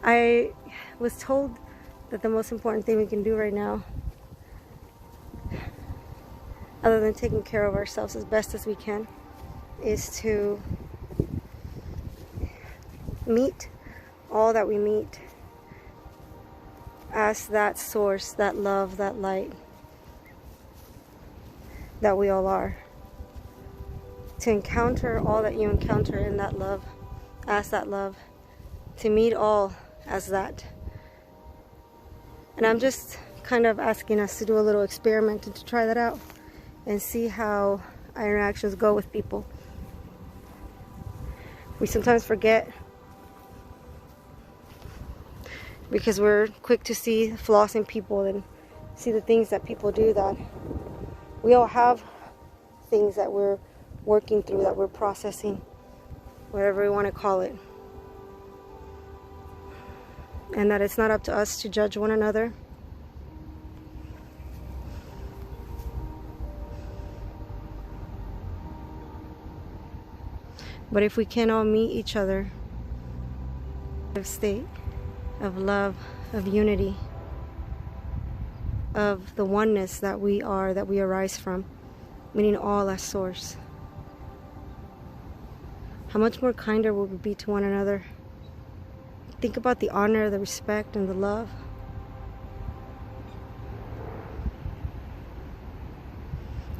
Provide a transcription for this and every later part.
I was told that the most important thing we can do right now, other than taking care of ourselves as best as we can, is to meet all that we meet as that source, that love, that light that we all are. To encounter all that you encounter in that love, as that love. To meet all as that. And I'm just kind of asking us to do a little experiment and to try that out and see how our interactions go with people. We sometimes forget because we're quick to see flaws in people and see the things that people do, that we all have things that we're working through, that we're processing, whatever we want to call it. And that it's not up to us to judge one another. But if we can all meet each other in a state of love, of unity, of the oneness that we are, that we arise from, meaning all as source, how much more kinder will we be to one another? Think about the honor, the respect, and the love.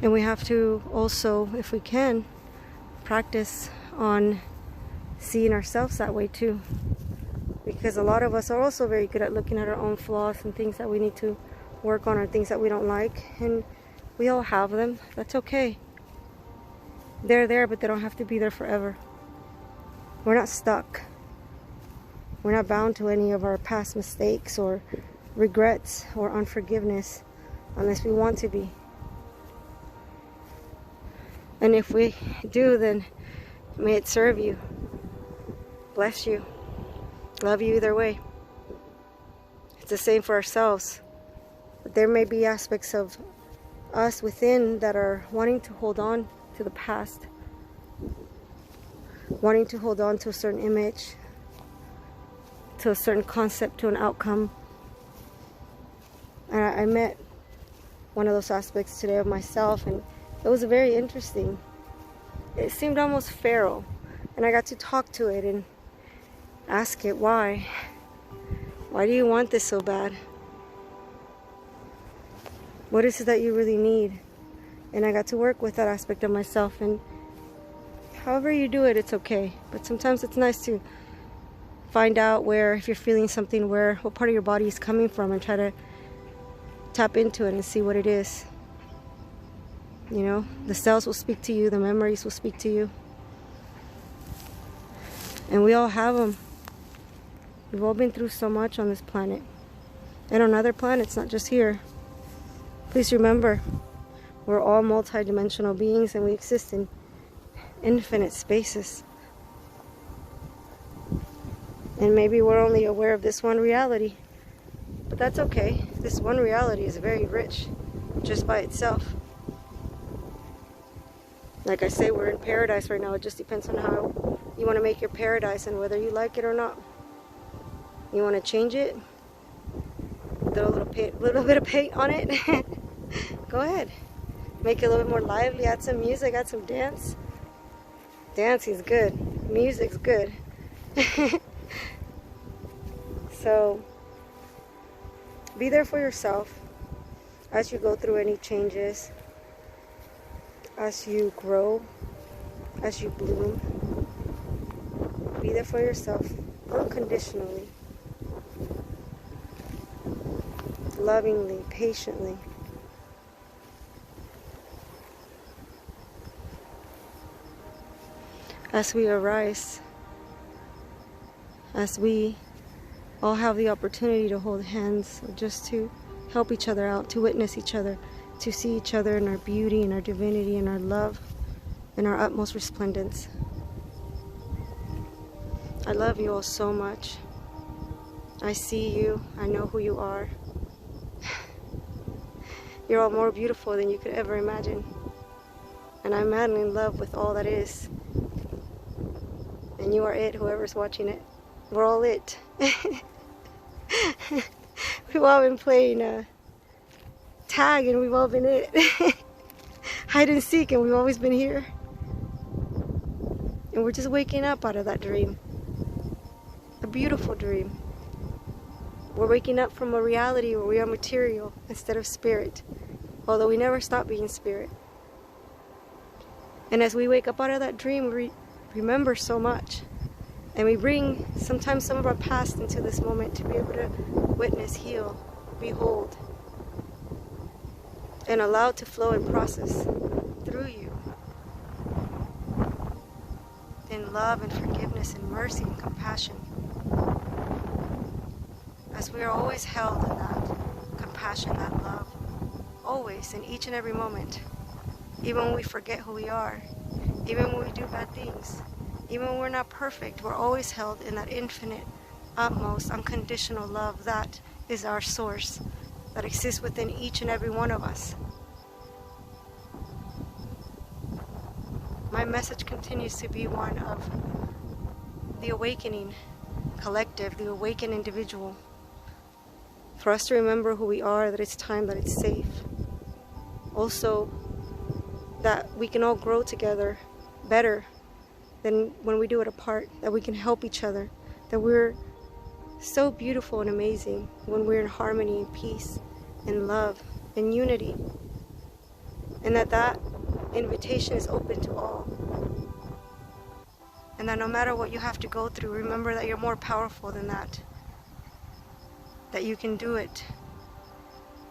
And we have to also, if we can, practice on seeing ourselves that way too. Because a lot of us are also very good at looking at our own flaws and things that we need to work on, or things that we don't like. And we all have them. That's okay. They're there, but they don't have to be there forever. We're not stuck. We're not bound to any of our past mistakes or regrets or unforgiveness unless we want to be. And if we do, then may it serve you, bless you, love you either way. It's the same for ourselves. But there may be aspects of us within that are wanting to hold on to the past, wanting to hold on to a certain image, to a certain concept, to an outcome. And I met one of those aspects today of myself, and it was very interesting. It seemed almost feral, and I got to talk to it and ask it, why? Why do you want this so bad? What is it that you really need? And I got to work with that aspect of myself, and however you do it, it's okay. But sometimes it's nice to find out where, if you're feeling something, what part of your body is coming from, and try to tap into it and see what it is. You know, the cells will speak to you, the memories will speak to you. And we all have them. We've all been through so much on this planet. And on other planets, not just here. Please remember, we're all multi-dimensional beings, and we exist in infinite spaces. And maybe we're only aware of this one reality. But that's okay. This one reality is very rich just by itself. Like I say, we're in paradise right now. It just depends on how you want to make your paradise and whether you like it or not. You want to change it? Throw a little bit of paint on it? Go ahead. Make it a little bit more lively. Add some music, add some dance. Dancing's good. Music's good. So, be there for yourself as you go through any changes. As you grow, as you bloom, be there for yourself unconditionally, lovingly, patiently. As we arise, as we all have the opportunity to hold hands, or just to help each other out, to witness each other, to see each other in our beauty and our divinity and our love and our utmost resplendence. I love you all so much. I see you. I know who you are. You're all more beautiful than you could ever imagine. And I'm madly in love with all that is. And you are it, whoever's watching it. We're all it. We've all been playing tag, and we've all been it. Hide and seek, and we've always been here. And we're just waking up out of that dream. A beautiful dream. We're waking up from a reality where we are material instead of spirit, although we never stop being spirit. And as we wake up out of that dream, we remember so much. And we bring sometimes some of our past into this moment to be able to witness, heal, behold, and allow it to flow and process through you in love and forgiveness and mercy and compassion. As we are always held in that compassion, that love, always, in each and every moment. Even when we forget who we are, even when we do bad things, even when we're not perfect, we're always held in that infinite, utmost, unconditional love that is our source, that exists within each and every one of us. My message continues to be one of the awakening collective, the awakened individual. For us to remember who we are, that it's time, that it's safe. Also, that we can all grow together better than when we do it apart, that we can help each other, that we're so beautiful and amazing when we're in harmony and peace and love and unity, and that invitation is open to all, and that no matter what you have to go through, remember that you're more powerful than that you can do it,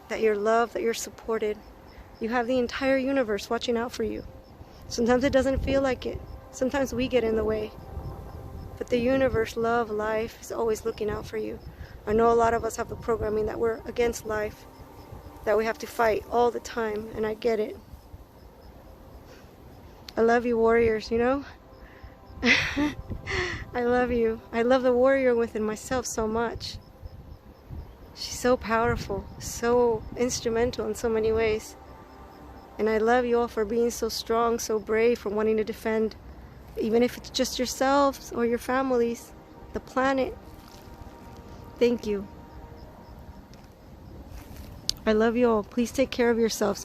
that you're loved, that you're supported. You have the entire universe watching out for you. Sometimes it doesn't feel like it. Sometimes we get in the way. But the universe, love, life is always looking out for you. I know a lot of us have the programming that we're against life, that we have to fight all the time, and I get it. I love you, warriors, you know? I love you. I love the warrior within myself so much. She's so powerful, so instrumental in so many ways. And I love you all for being so strong, so brave, for wanting to defend, even if it's just yourselves or your families, the planet. Thank you. I love you all. Please take care of yourselves.